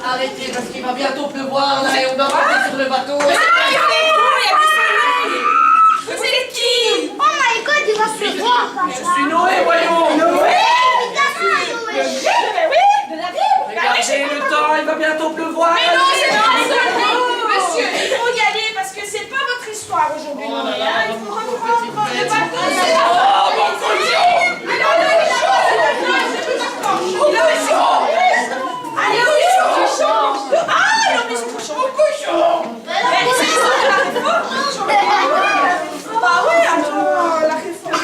Arrêtez, parce qu'il va bientôt pleuvoir là et on doit partir sur le bateau. Vous êtes qui? Oh my god, il va pleuvoir comme ça. Je suis Noé, voyons. Noé. Regardez le temps, il va bientôt pleuvoir. Mais non, c'est pas monsieur, il faut y aller parce que c'est pas votre histoire aujourd'hui. Oh là là, Il faut mon reprendre petite le bête. bateau. Oh, mon cochon. Il a chaud. Allez, au chaud. Ah, il a mis son cochon. Mon cochon. Mais c'est ça, la réforme. Bah oui, attends, la réforme.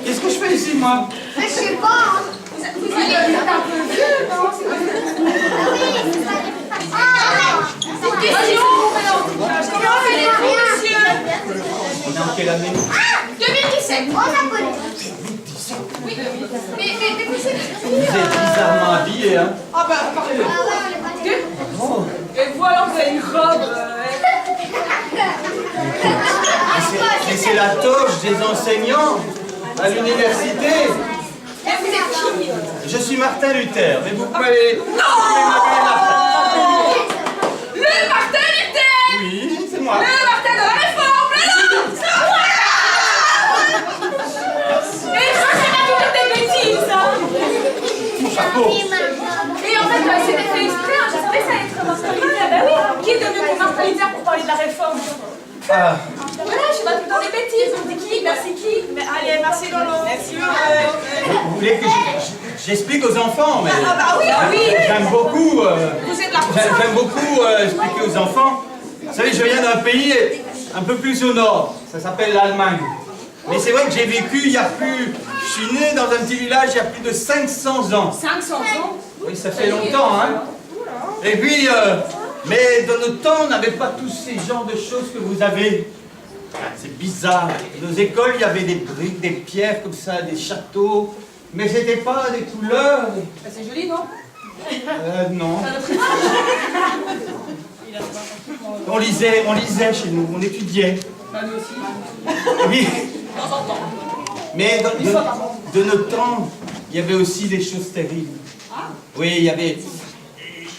Qu'est-ce que je fais ici, moi? Mais je sais pas. Vous allez être un peu vieux, non? Comment allez-vous, monsieur? On est en quelle année? 2017. On a connu. Oui, mais vous êtes... Vous êtes bizarrement habillé, hein? Ah bah, parfait. Ah ouais, on est pas dit. Oh. Et voilà, vous avez une robe. Mais c'est la toge des enseignants à l'université. Et vous êtes qui? Je suis Martin Luther, mais vous pouvez... Le Martin Luther. Oui, c'est moi. Le Martin de la Réforme. C'est moi. Et ça, c'est pas toujours des bêtises, hein. Mon chapeau. Et en fait, c'était fait exprès, hein. Je savais que ça allait être Martin Luther. Bah oui. Qui est devenu pour Martin Luther pour parler de la Réforme? Ah, Voilà, je suis pas tout le temps des bêtises. On dit qui? Merci qui? Mais allez, merci Lolo. Merci. vous voulez que j'explique aux enfants, mais... Ah bah oui, oui. J'aime beaucoup... Vous êtes là pour ça. J'aime beaucoup expliquer aux enfants. Vous savez, je viens d'un pays un peu plus au nord. Ça s'appelle l'Allemagne. Mais c'est vrai que j'ai vécu il y a plus... Je suis né dans un petit village il y a plus de 500 ans. 500 ans. Oui, ça fait longtemps, hein. Et puis, mais dans notre temps, on n'avait pas tous ces genres de choses que vous avez. Ah, c'est bizarre. Dans nos écoles, il y avait des briques, des pierres comme ça, des châteaux. Mais c'était pas des couleurs. Bah, c'est joli, non? Non. On lisait chez nous, on étudiait. Bah, nous aussi. Oui. De temps en temps. Mais de notre temps, il y avait aussi des choses terribles. Oui, il y avait...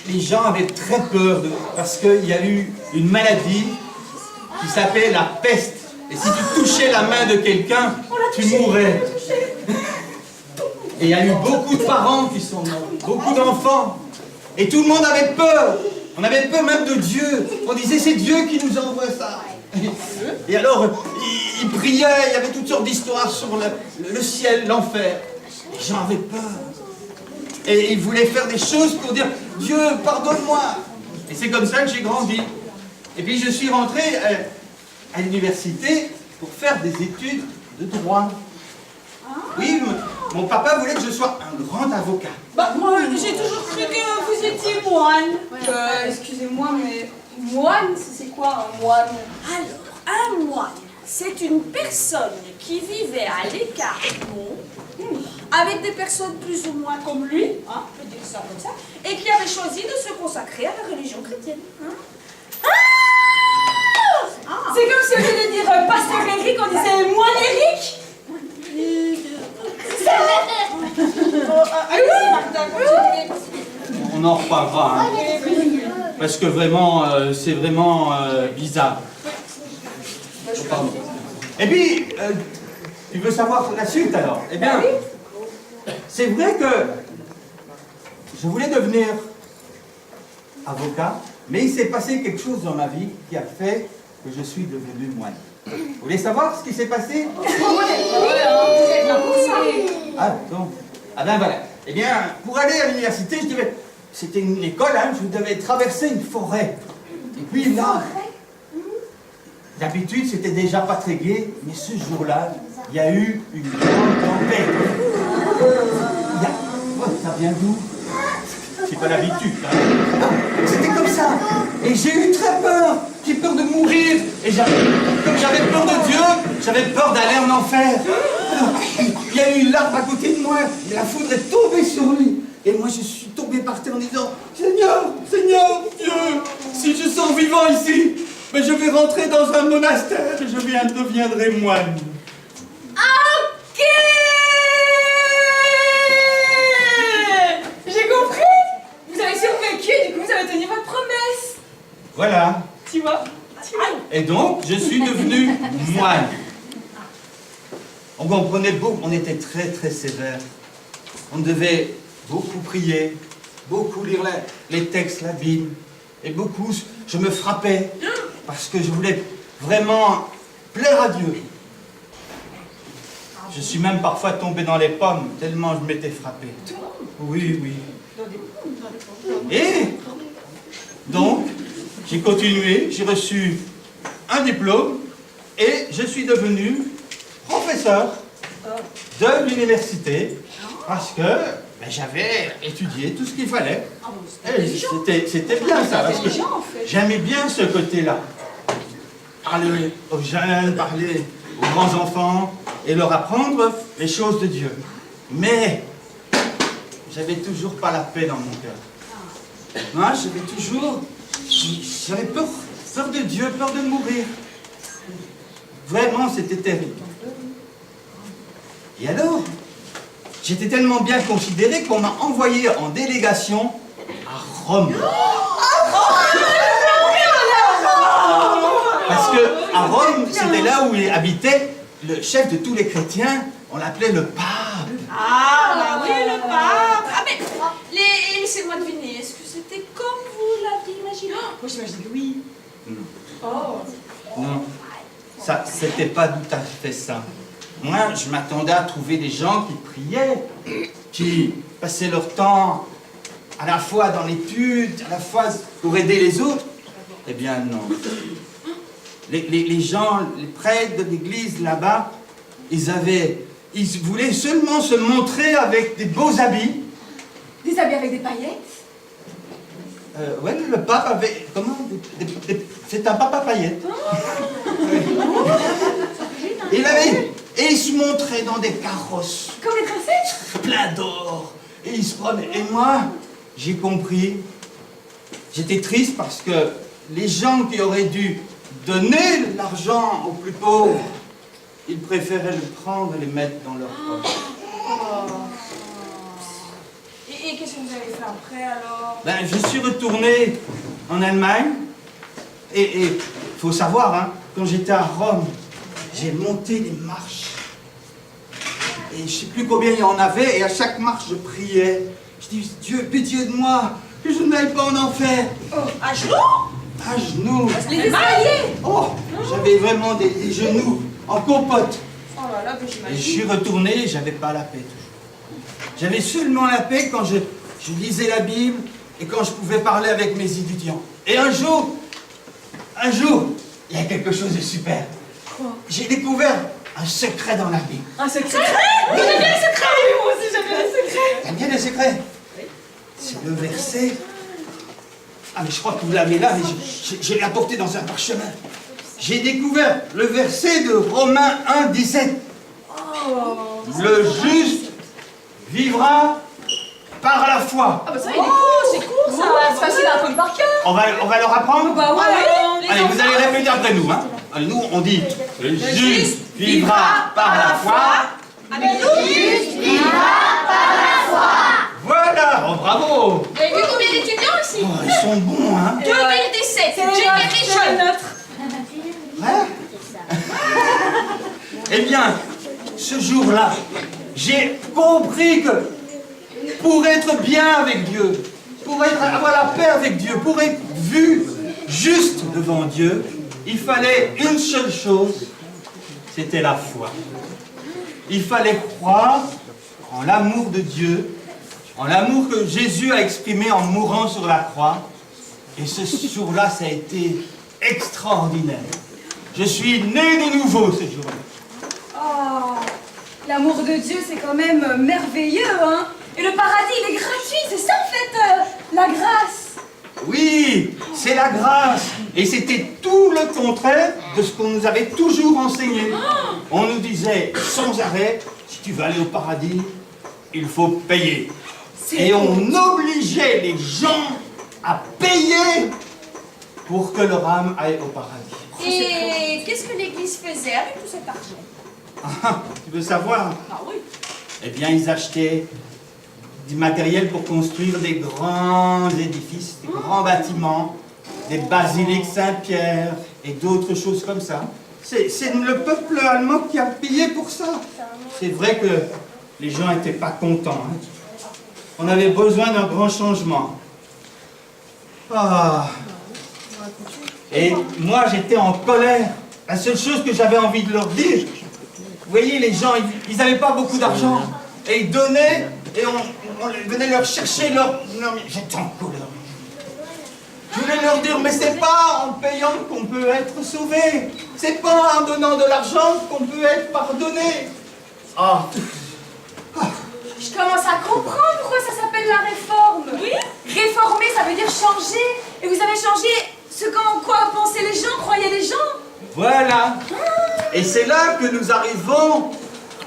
Les gens avaient très peur parce qu'il y a eu une maladie qui s'appelait la peste. Et si tu touchais la main de quelqu'un, tu mourais. Et il y a eu beaucoup de parents qui sont morts, beaucoup d'enfants. Et tout le monde avait peur. On avait peur même de Dieu. On disait c'est Dieu qui nous envoie ça. Et alors, ils priaient, il y avait toutes sortes d'histoires sur le ciel, l'enfer. Les gens avaient peur. Et ils voulaient faire des choses pour dire « Dieu, pardonne-moi ». Et c'est comme ça que j'ai grandi. Et puis je suis rentré à l'université pour faire des études de droit. Oui, mon papa voulait que je sois un grand avocat. Bah, moi, j'ai toujours cru que vous étiez moine. Excusez-moi, mais moine, c'est quoi un moine? Alors, un moine, c'est une personne qui vivait à l'écart du monde, avec des personnes plus ou moins comme lui, hein, on peut dire ça comme ça, et qui avait choisi de se consacrer à la religion chrétienne. Hein. C'est comme si au lieu de dire pasteur Eric, on disait moine Eric. Allez-y, Martin, continuez. On en reparlera, hein, parce que vraiment, c'est vraiment bizarre. Oh, pardon. Et puis, tu veux savoir la suite alors? Eh bien, c'est vrai que je voulais devenir avocat, mais il s'est passé quelque chose dans ma vie qui a fait que je suis devenu moine. Vous voulez savoir ce qui s'est passé? Ah, donc. Ah ben voilà. Eh bien, pour aller à l'université, c'était une école, hein, je devais traverser une forêt. Et puis là, d'habitude, c'était déjà pas très gai, mais ce jour-là, il y a eu une grande tempête. Oh, ça vient d'où? C'est pas l'habitude, hein. C'était comme ça. Et j'ai eu très peur. J'ai peur de mourir. Et comme j'avais peur de Dieu, j'avais peur d'aller en enfer. Il y a eu une larve à côté de moi. Et la foudre est tombée sur lui. Et moi, je suis tombé par terre en disant, Seigneur, Seigneur, Dieu, si je sors vivant ici, mais je vais rentrer dans un monastère et je deviendrai moine. Ok! J'ai compris! Vous avez survécu et du coup vous avez tenu votre promesse! Voilà. Tu vois? Et donc, je suis devenu moine. On comprenait beaucoup, on était très très sévère. On devait beaucoup prier, beaucoup lire les textes, la Bible, et beaucoup, je me frappais parce que je voulais vraiment plaire à Dieu. Je suis même parfois tombé dans les pommes, tellement je m'étais frappé. Oui, oui. Et donc, j'ai continué, j'ai reçu un diplôme et je suis devenu professeur de l'université parce que j'avais étudié tout ce qu'il fallait. Et c'était bien ça, parce que j'aimais bien ce côté-là. Parler aux jeunes, parler aux grands enfants et leur apprendre les choses de Dieu. Mais j'avais toujours pas la paix dans mon cœur. Moi, j'avais peur de Dieu, peur de mourir. Vraiment, c'était terrible. Et alors, j'étais tellement bien considéré qu'on m'a envoyé en délégation à Rome. Parce que à Rome, c'était là où habitait le chef de tous les chrétiens. On l'appelait le pape. Ah, bah oui, le pape. Ah, mais laissez-moi deviner. Est-ce que c'était comme vous l'aviez imaginé? Moi, j'imagine que oui. Non. Oh. Non. Ça, c'était pas tout à fait ça. Moi, je m'attendais à trouver des gens qui priaient, qui passaient leur temps à la fois dans l'étude, à la fois pour aider les autres. Eh bien, non. Les gens, les prêtres de l'église là-bas, ils voulaient seulement se montrer avec des beaux habits. Des habits avec des paillettes? Ouais, le pape avait... Comment? C'est un pape à paillettes. Et il se montrait dans des carrosses. Comme les princesses? Plein d'or. Et il se prenait. Et moi, j'ai compris. J'étais triste parce que les gens qui auraient dû donner l'argent aux plus pauvres, ils préféraient le prendre et le mettre dans leur poche. Et qu'est-ce que vous avez fait après alors? Ben, je suis retourné en Allemagne. Et il faut savoir, hein, quand j'étais à Rome, j'ai monté les marches. Et je ne sais plus combien il y en avait. Et à chaque marche, je priais. Je dis, Dieu, pitié de moi, que je n'aille pas en enfer. Oh, à genoux? À genoux. Les escaliers? Oh, j'avais vraiment des genoux en compote. Oh là là, que Et j'imagine. je suis retourné, j'avais pas la paix toujours. J'avais seulement la paix quand je lisais la Bible et quand je pouvais parler avec mes étudiants. Et un jour, il y a quelque chose de super. J'ai découvert un secret dans la Bible. Un secret? Vous aimez bien les secrets? Oui, moi aussi j'aime bien les secrets. T'aimes bien les secrets? C'est le verset. Ah, mais je crois que vous l'avez là, mais je l'ai apporté dans un parchemin. J'ai découvert le verset de Romains 1, 17. Le juste vivra par la foi. Ah bah ça, il est court, c'est court ça. C'est facile à apprendre par cœur. On va leur apprendre? Bah ouais. Allez, vous allez répéter après nous. Hein. Allez, nous, on dit le juste vivra par la foi. Voilà, oh, bravo. Vous avez vu combien d'étudiants ici? Oh, ils sont bons, hein. 2017, Generation. Ouais. Eh bien, ce jour-là, j'ai compris que pour être bien avec Dieu, pour avoir la paix avec Dieu, pour être vu juste devant Dieu, il fallait une seule chose, c'était la foi. Il fallait croire en l'amour de Dieu, en l'amour que Jésus a exprimé en mourant sur la croix. Et ce jour-là, ça a été extraordinaire. Je suis né de nouveau ce jour-là. Oh, l'amour de Dieu, c'est quand même merveilleux, hein. Et le paradis, il est gratuit, c'est ça en fait, la grâce. Oui, c'est la grâce. Et c'était tout le contraire de ce qu'on nous avait toujours enseigné. On nous disait sans arrêt, si tu veux aller au paradis, il faut payer. Et on obligeait les gens à payer pour que leur âme aille au paradis. Et qu'est-ce que l'Église faisait avec tout cet argent? Ah, tu veux savoir? Ah oui. Eh bien, ils achetaient du matériel pour construire des grands édifices, des grands bâtiments, des basiliques Saint-Pierre et d'autres choses comme ça. C'est le peuple allemand qui a payé pour ça. C'est vrai que les gens n'étaient pas contents. Hein. On avait besoin d'un grand changement. Ah. Et moi, j'étais en colère. La seule chose que j'avais envie de leur dire, vous voyez, les gens, ils n'avaient pas beaucoup d'argent. Et ils donnaient, et on venait leur chercher leur... Non, mais j'étais en colère. Je voulais leur dire, mais c'est pas en payant qu'on peut être sauvé. C'est pas en donnant de l'argent qu'on peut être pardonné. Ah. Je commence à comprendre pourquoi ça s'appelle la réforme. Oui. Réformer, ça veut dire changer. Et vous avez changé ce qu'en quoi pensaient les gens, croyaient les gens. Voilà. Et c'est là que nous arrivons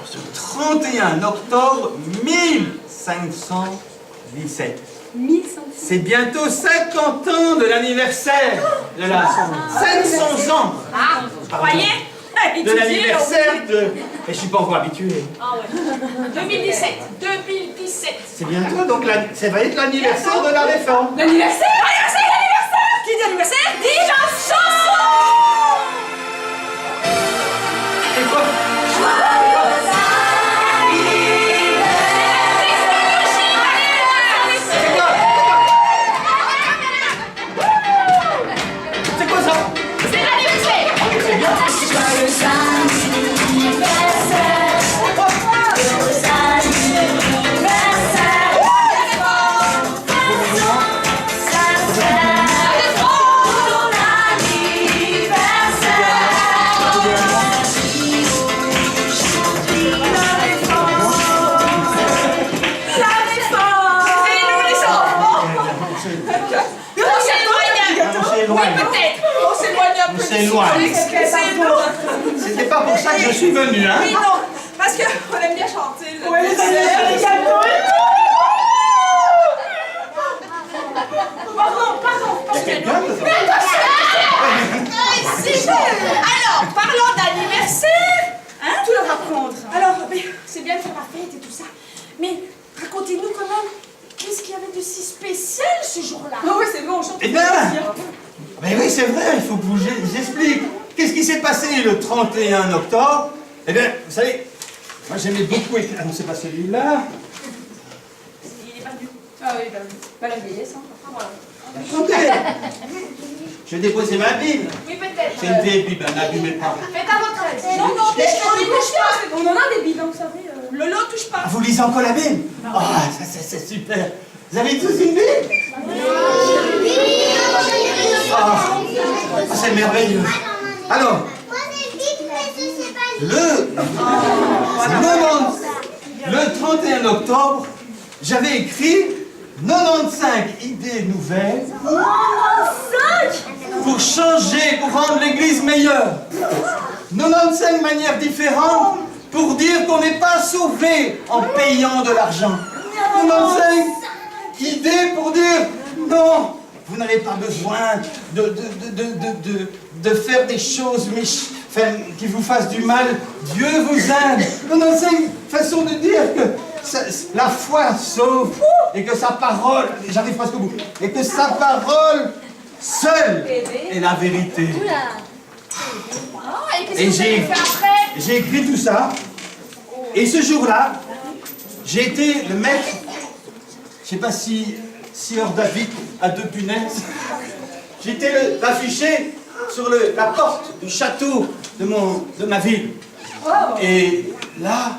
ce 31 octobre 1517. 1500. C'est bientôt 50 ans de l'anniversaire de la... 500 ans. Ah, vous croyez? De l'anniversaire de... Et je suis pas encore habitué. Ah ouais. 2017. 2017. C'est bientôt, donc ça va être l'anniversaire de la réforme. L'anniversaire, l'anniversaire, l'anniversaire. Qui dit anniversaire dit chanson. C'est quoi? C'est quoi ça? C'est l'anniversaire. C'est bien. On s'éloigne. C'était pas pour ça que je suis venu, hein? Oui, non, parce qu'on aime bien chanter. Ouais, les anniversaires, les gâteaux et tout. Pardon. Il y a quelqu'un dedans? Alors, parlons d'anniversaire. Hein? Tout leur apprendre. Alors, c'est bien de faire la fête et tout ça. Mais racontez-nous quand même, qu'est-ce qu'il y avait de si spécial ce jour-là? Oh oui, c'est bon, on chante. Eh bien, mais oui, c'est vrai, il faut que je vous explique. Qu'est-ce qui s'est passé le 31 octobre? Eh bien, vous savez, moi j'aimais beaucoup écrire. Ah non, c'est pas celui-là. Il est pas venu. Ah oui, bah la vieillesse, hein. Attendez. Je vais déposer ma Bible. Oui, peut-être. C'est une vieille Bible, un abîme pas. Faites à votre aise. Non, on n'y touche pas. On en a des bibles, vous savez. Lolo touche pas. Ah, vous lisez encore la Bible? Ah, ça c'est super. Vous avez tous une Bible? Ah, c'est merveilleux. Alors, le 31 octobre, j'avais écrit 95 idées nouvelles pour changer, pour rendre l'Église meilleure. 95 manières différentes pour dire qu'on n'est pas sauvé en payant de l'argent. 95 idées pour dire non, vous n'avez pas besoin de faire des choses qui vous fassent du mal. Dieu vous aime. 95 façons de dire que la foi sauve et que sa parole, j'arrive presque au bout, et que sa parole seule est la vérité. Et qu'est-ce que vous avez fait après? J'ai écrit tout ça, et ce jour-là, j'ai été le maître, je ne sais pas si Sieur David a 2 punaises, j'ai été l'affiché sur la porte du château de ma ville. Et là,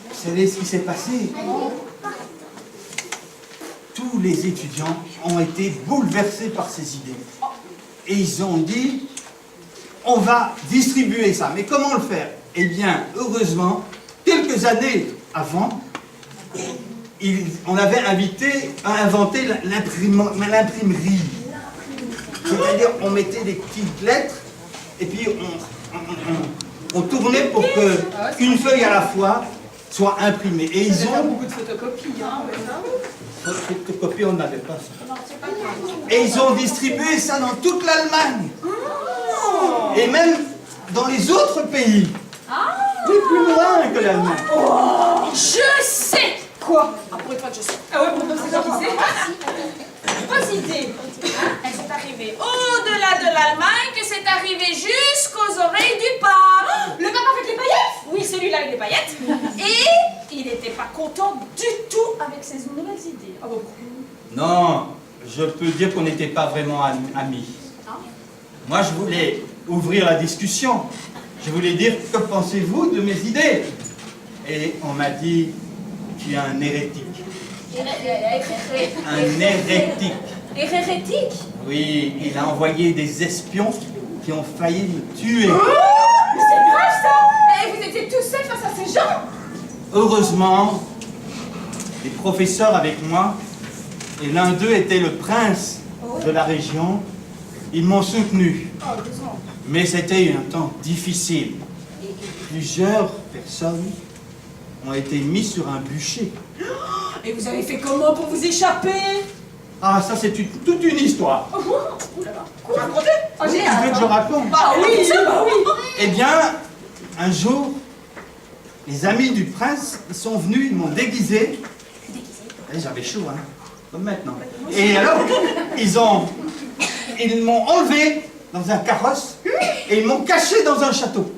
vous savez ce qui s'est passé? Tous les étudiants ont été bouleversés par ces idées. Et ils ont dit, on va distribuer ça. Mais comment le faire? Eh bien, heureusement, quelques années avant, on avait inventé l'imprimerie. C'est-à-dire, on mettait des petites lettres, et puis on tournait pour qu'une feuille à la fois soit imprimée. Et ils ont... beaucoup de photocopies, hein, Photocopie, on n'avait pas ça. Et ils ont distribué ça dans toute l'Allemagne. Et même dans les autres pays. Plus loin que l'Allemagne. Je sais! Quoi? Ah, pour une fois que je sais. Ah ouais, pour toi, c'est ça qui sait. Vos idées, elles sont arrivées au-delà de l'Allemagne, que c'est arrivé jusqu'aux oreilles du pape. Le pape avec les paillettes? Oui, celui-là avec les paillettes. Et il n'était pas content du tout avec ses nouvelles idées. Ah bon? Non, je peux dire qu'on n'était pas vraiment amis. Moi, je voulais ouvrir la discussion. Je voulais dire, que pensez-vous de mes idées? Et on m'a dit, tu es un hérétique. Un hérétique. Hérétique? Oui, il a envoyé des espions qui ont failli me tuer. Mais c'est grave ça! Et vous étiez tous seuls face à ces gens? Heureusement, les professeurs avec moi, et l'un d'eux était le prince de la région, ils m'ont soutenu. Mais c'était un temps difficile. Plusieurs personnes ont été mises sur un bûcher. Et vous avez fait comment pour vous échapper? Ah, ça c'est toute une histoire. Vous racontez? Oh, Tu veux que je raconte? Bah oui, bah oui. Eh bien, un jour, les amis du prince, ils sont venus, ils m'ont déguisé. Et j'avais chaud, hein, comme maintenant. Et alors, ils m'ont enlevé dans un carrosse et ils m'ont caché dans un château.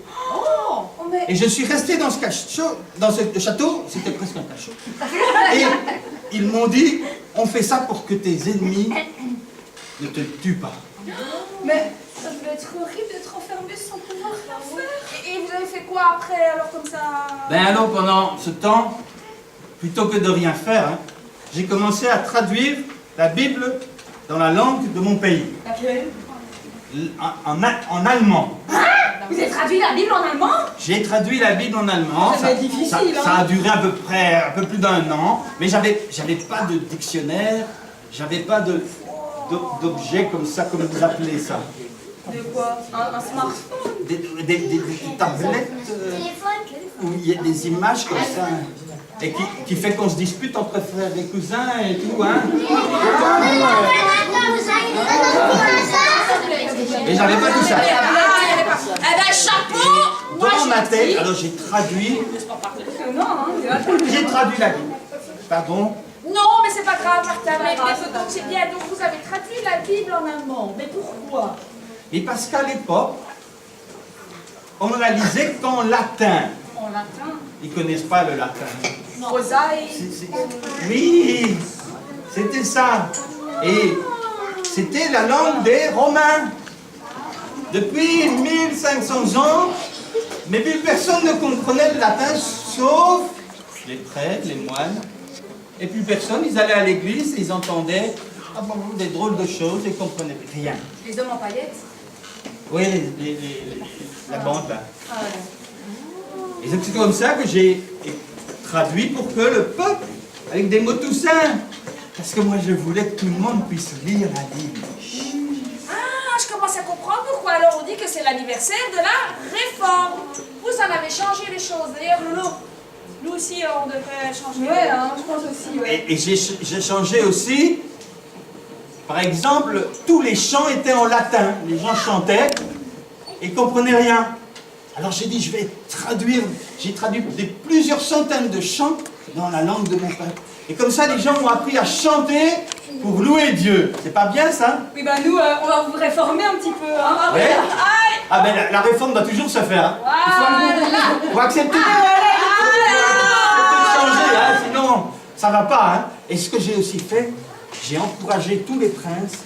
Et je suis resté dans ce château, c'était presque un cachot. Et ils m'ont dit, on fait ça pour que tes ennemis ne te tuent pas. Mais ça devait être horrible d'être enfermé sans pouvoir rien faire. Et vous avez fait quoi après, alors comme ça? Ben alors, pendant ce temps, plutôt que de rien faire, hein, j'ai commencé à traduire la Bible dans la langue de mon pays. Laquelle? En allemand. Vous avez traduit la Bible en allemand? J'ai traduit la Bible en allemand. Ça va être difficile, ça a duré à peu près un peu plus d'1 an, mais j'avais pas de dictionnaire, j'avais pas d'objet comme ça, comme vous appelez ça. De quoi? Un smartphone? Des tablettes où il y a des images comme ça. Et qui fait qu'on se dispute entre frères et cousins et tout, hein. Et j'avais pas tout ça. Eh ben, chapeau! Moi, Dans ma je tête, dis- alors j'ai traduit Non, hein, la Bible. Pardon? Non, mais c'est pas grave, Martin. Mais donc c'est bien. Donc vous avez traduit la Bible en allemand. Mais pourquoi? Et parce qu'à l'époque, on ne la lisait qu'en latin. En latin. Ils connaissent pas le latin. Prosaïque. Oui, c'était ça. Et c'était la langue des Romains. Depuis 1500 ans, mais plus personne ne comprenait le latin, sauf les prêtres, les moines. Et plus personne, ils allaient à l'église, ils entendaient des drôles de choses et ils ne comprenaient rien. Les hommes en paillettes? Oui, la bande là. Et c'est comme ça que j'ai traduit pour que le peuple, avec des mots tout simples, parce que moi je voulais que tout le monde puisse lire la Bible. Ah, je commence à comprendre pourquoi alors on dit que c'est l'anniversaire de la réforme. Vous en avez changé les choses. D'ailleurs, Lolo, nous aussi, on devrait changer. Ouais, hein, je pense aussi, ouais. Et j'ai changé aussi, par exemple, tous les chants étaient en latin. Les gens chantaient et ne comprenaient rien. Alors j'ai dit, je vais traduire, j'ai traduit plusieurs centaines de chants dans la langue de mon peuple. Et comme ça, les gens ont appris à chanter pour louer Dieu. C'est pas bien ça? Oui, bah nous, on va vous réformer un petit peu, hein. Ouais. Aïe! Ah ben la réforme doit toujours se faire. Hein. Voilà! Faut accepter de changer, hein, sinon ça va pas. Hein. Et ce que j'ai aussi fait, j'ai encouragé tous les princes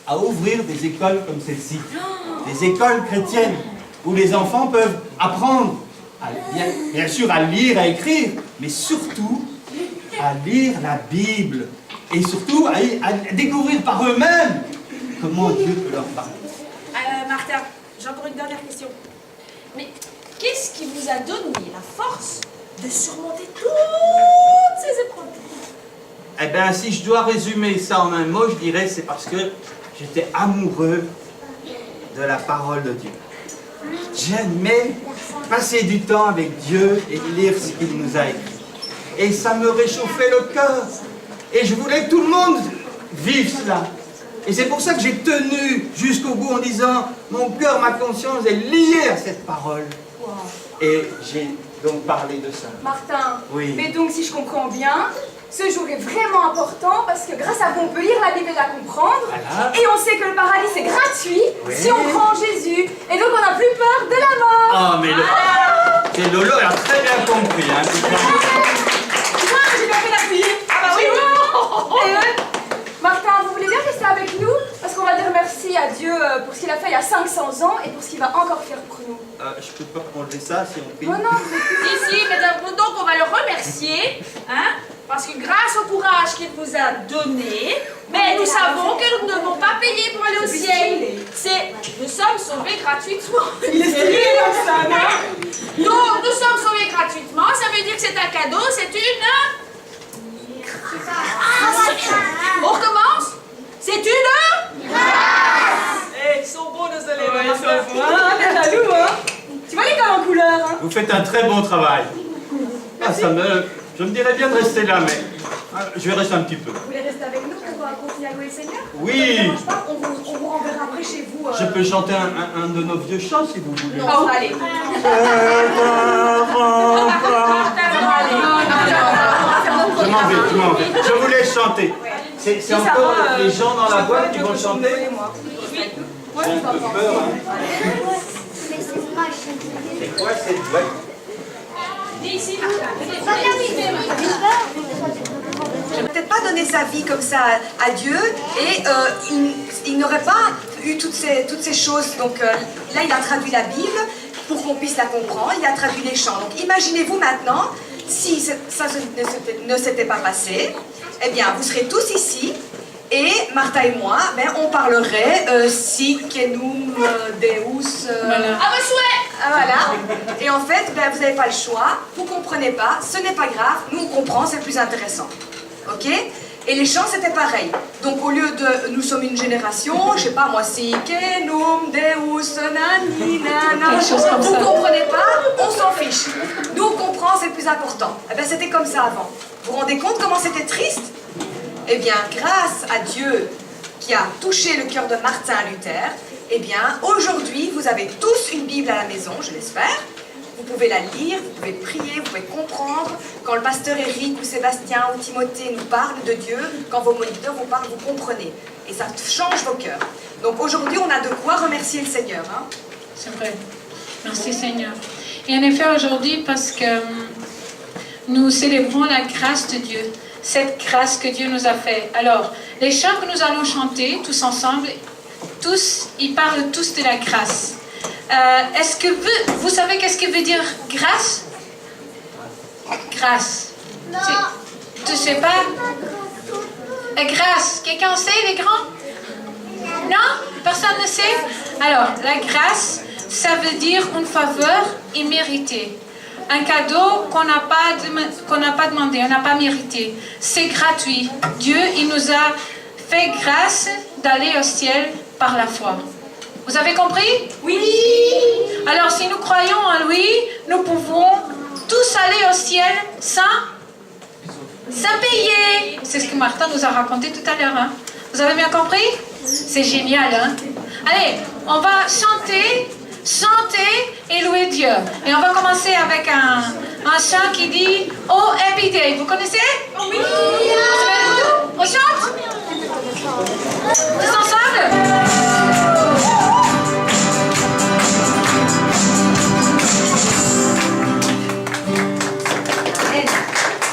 à ouvrir des écoles comme celle-ci. Des écoles chrétiennes où les enfants peuvent apprendre, bien sûr à lire, à écrire, mais surtout à lire la Bible. Et surtout à découvrir par eux-mêmes comment Dieu peut leur parler. Martin, j'ai encore une dernière question. Mais qu'est-ce qui vous a donné la force de surmonter toutes ces épreuves? Eh bien, si je dois résumer ça en un mot, je dirais c'est parce que j'étais amoureux de la parole de Dieu. J'aimais passer du temps avec Dieu et lire ce qu'il nous a écrit. Et ça me réchauffait le cœur. Et je voulais que tout le monde vive cela. Et c'est pour ça que j'ai tenu jusqu'au bout en disant mon cœur, ma conscience est liée à cette parole. Wow. Et j'ai donc parlé de ça. Martin, Oui. mais donc si je comprends bien, ce jour est vraiment important parce que grâce à vous on peut lire la Bible et la comprendre. Voilà. Et on sait que le paradis c'est gratuit Oui. si on croit en Jésus. Et donc on n'a plus peur de la mort. Oh, mais c'est Lolo, elle a très bien compris. Hein, Moi j'ai bien fait d'appuyer. Ah bah oui. Et Martin, vous voulez bien rester avec nous? Parce qu'on va dire merci à Dieu pour ce qu'il a fait il y a 500 ans et pour ce qu'il va encore faire pour nous. je peux pas enlever ça si on prie. Oh non, vous êtes... Si, mais donc on va le remercier, hein, parce que grâce au courage qu'il vous a donné, mais nous savons que nous ne devons pas payer pour aller au ciel. Nous sommes sauvés gratuitement. Il est stylé comme ça, non? Donc, nous sommes sauvés gratuitement, ça veut dire que c'est un cadeau, c'est une... On recommence? C'est une... Eh, ils sont beaux nos élèves. Ouais, ils sont beaux. Ah, t'es jaloux, hein? Tu vois l'école en couleur, hein? Vous faites un très bon travail. Ah, je me dirais bien de rester là, mais je vais rester un petit peu. Vous voulez rester avec nous pour continuer à louer le Seigneur? Oui. Ça dérange pas, on vous renverra après chez vous. Je peux chanter un de nos vieux chants si vous voulez. Non, allez. Je m'en vais. Je vous laisse chanter. C'est encore les gens dans la boîte qui vont chanter. J'ai un peu peur. Hein. C'est quoi cette boîte? Dis ici, Martin. Il n'a peut-être pas donné sa vie comme ça à Dieu et il n'aurait pas eu toutes ces choses. Donc là, il a traduit la Bible pour qu'on puisse la comprendre, il a traduit les chants. Donc imaginez-vous maintenant, si ça ne s'était pas passé, eh bien, vous serez tous ici et Martha et moi, ben, on parlerait sic et num deus. À vos souhaits. Voilà. Et en fait, ben, vous n'avez pas le choix, vous ne comprenez pas, ce n'est pas grave, nous on comprend, c'est plus intéressant. Ok? Et les chants c'était pareil. Donc au lieu de nous sommes une génération, je sais pas moi, sic et num deus nani nana, vous ne comprenez pas, on s'en fiche. Nous on comprend, c'est le plus important. Eh bien c'était comme ça avant. Vous vous rendez compte comment c'était triste? Eh bien grâce à Dieu qui a touché le cœur de Martin Luther, eh bien aujourd'hui vous avez tous une Bible à la maison, je l'espère. Vous pouvez la lire, vous pouvez prier, vous pouvez comprendre. Quand le pasteur Eric ou Sébastien ou Timothée nous parlent de Dieu, quand vos moniteurs vous parlent, vous comprenez. Et ça change vos cœurs. Donc aujourd'hui, on a de quoi remercier le Seigneur. Hein? C'est vrai. Merci Seigneur. Et en effet, aujourd'hui, parce que nous célébrons la grâce de Dieu, cette grâce que Dieu nous a faite. Alors, les chants que nous allons chanter tous ensemble, ils parlent tous de la grâce. Est-ce que vous savez qu'est-ce que veut dire grâce? Grâce. Non. Tu sais pas? Grâce. Quelqu'un sait, les grands? Non? Personne ne sait? Alors, la grâce, ça veut dire une faveur imméritée. un cadeau qu'on n'a pas demandé, on n'a pas mérité. C'est gratuit. Dieu, il nous a fait grâce d'aller au ciel par la foi. Vous avez compris? Oui. Alors, si nous croyons en lui, nous pouvons tous aller au ciel sans payer. C'est ce que Martin nous a raconté tout à l'heure. Hein? Vous avez bien compris? C'est génial. Hein? Allez, on va chanter et louer Dieu. Et on va commencer avec un chant qui dit « Oh, Happy Day ». Vous connaissez? Oui. On chante? Tous ensemble?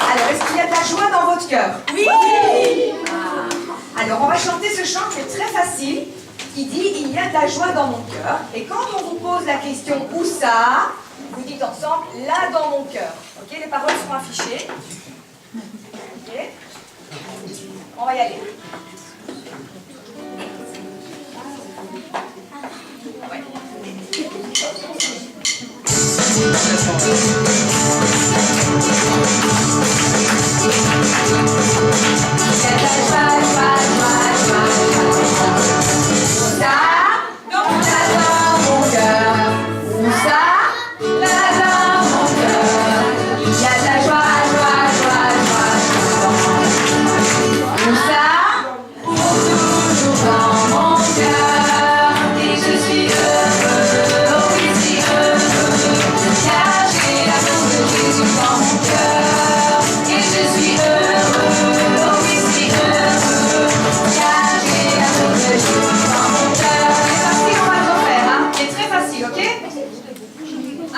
Alors, est-ce qu'il y a de la joie dans votre cœur? Oui. Alors, on va chanter ce chant qui est très facile, qui dit « Il y a de la joie dans mon cœur ». Et quand on vous pose la question « Où ça ?», vous dites ensemble « Là dans mon cœur ». Ok, les paroles seront affichées. Ok, on va y aller. Ouais.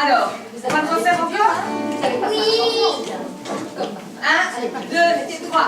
Alors, on va le refaire encore? Oui. 1, 2 et 3.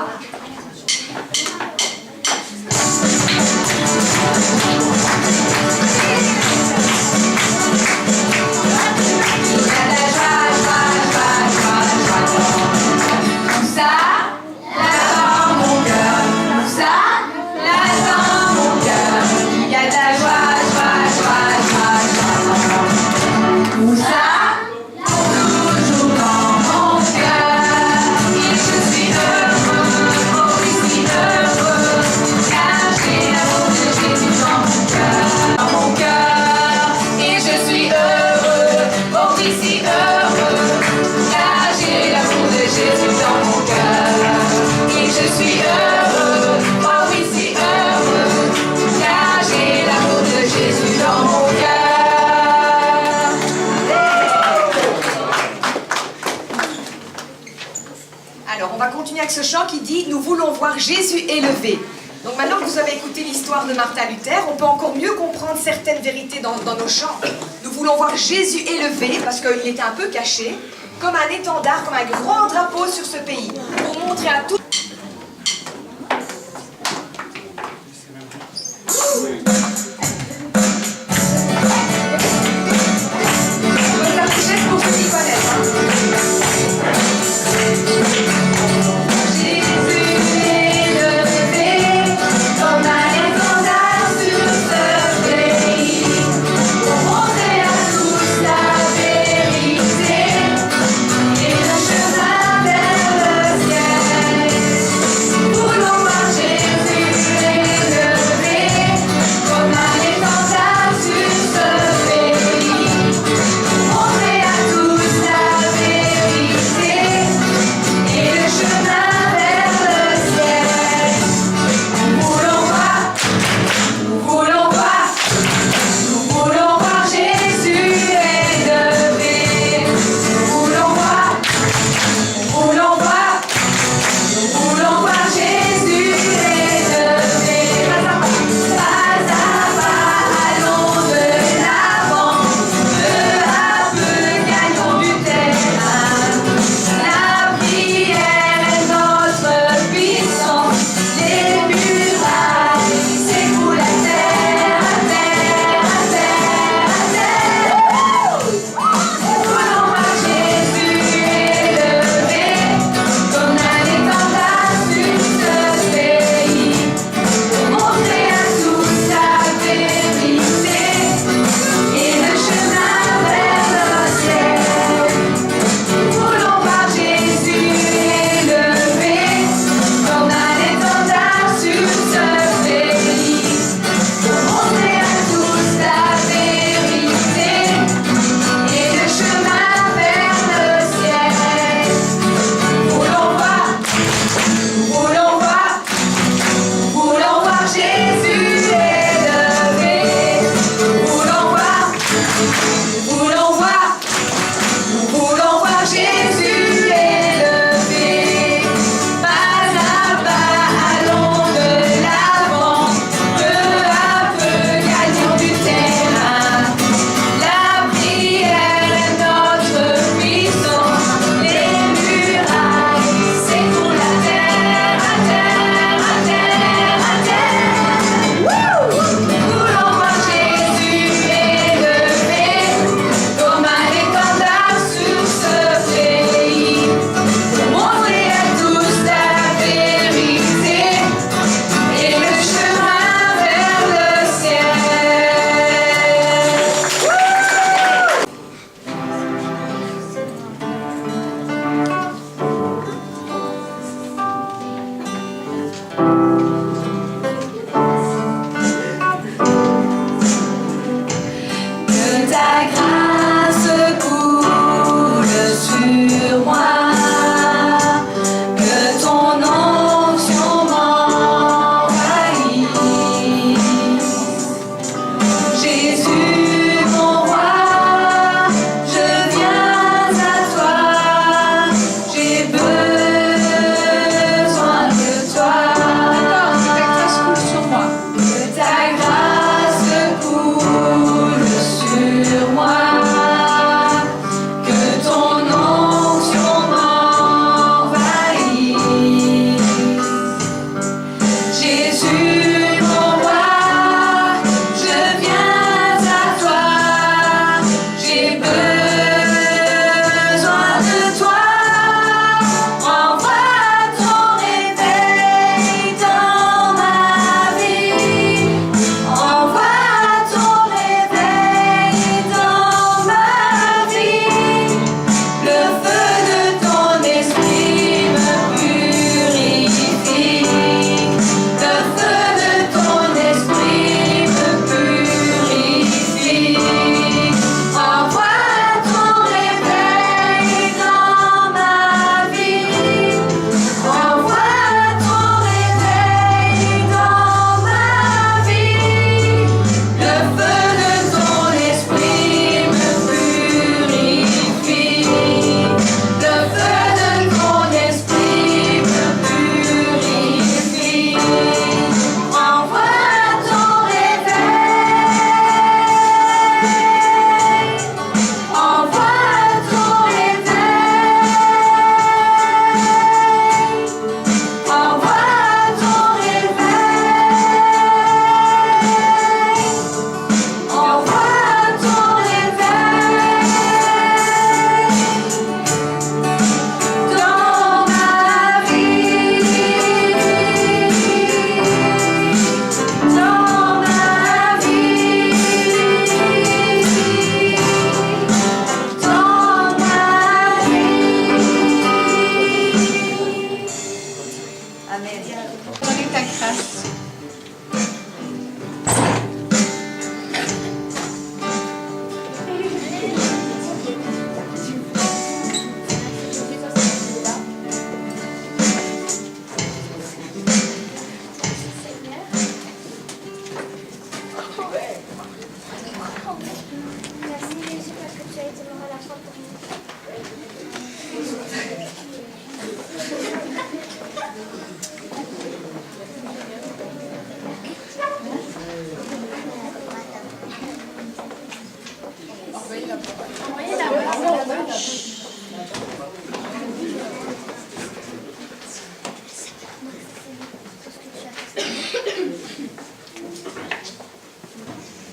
Alors, on va continuer avec ce chant qui dit « Nous voulons voir Jésus élevé ». Donc maintenant que vous avez écouté l'histoire de Martin Luther, on peut encore mieux comprendre certaines vérités dans nos chants. Nous voulons voir Jésus élevé, parce qu'il était un peu caché, comme un étendard, comme un grand drapeau sur ce pays, pour montrer à tous... Pour ceux qui connaissent, hein. Et le chemin vers le ciel.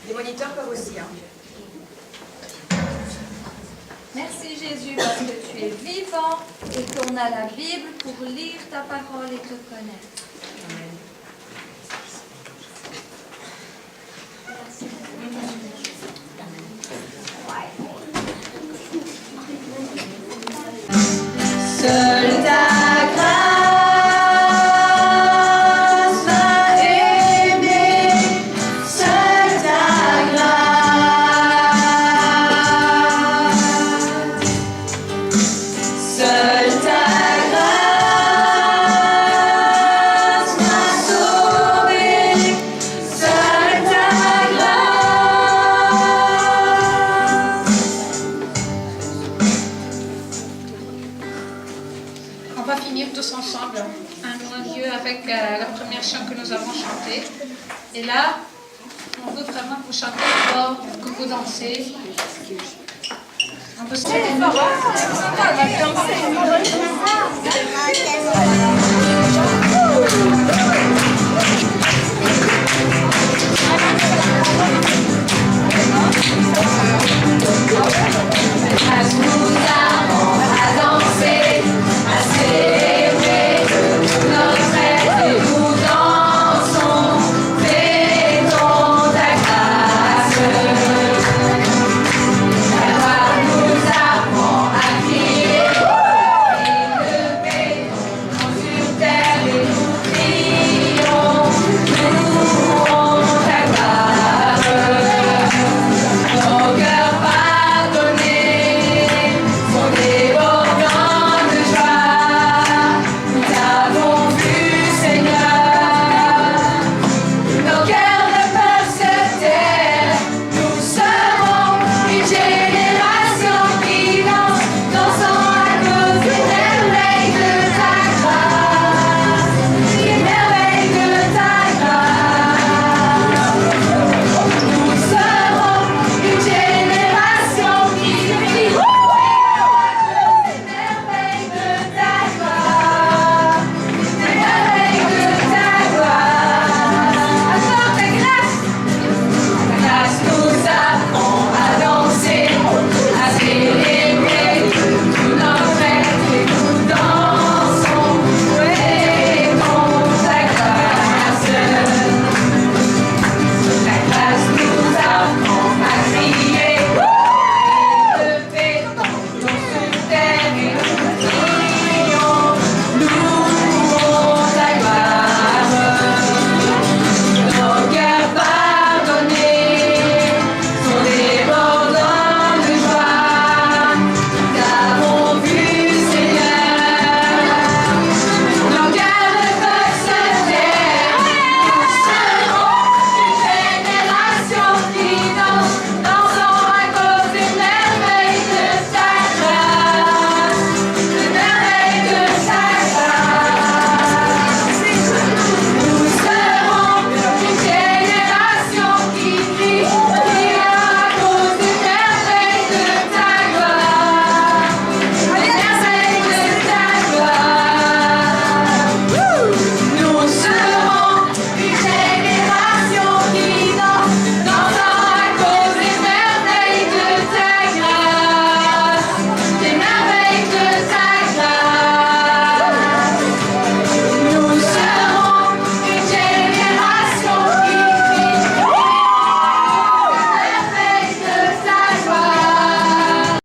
Les moniteurs peuvent aussi. Hein. Merci Jésus parce que tu es vivant et qu'on a la Bible pour lire ta parole et te connaître. Seule ta grâce m'a aimé, seule ta grâce, seule ta grâce m'a sauvé, seule ta grâce. On va finir tous ensemble, un bon Dieu, avec la première chant que nous avons chantée. Et là, on veut vraiment que vous chantez fort, que vous dansez. On peut se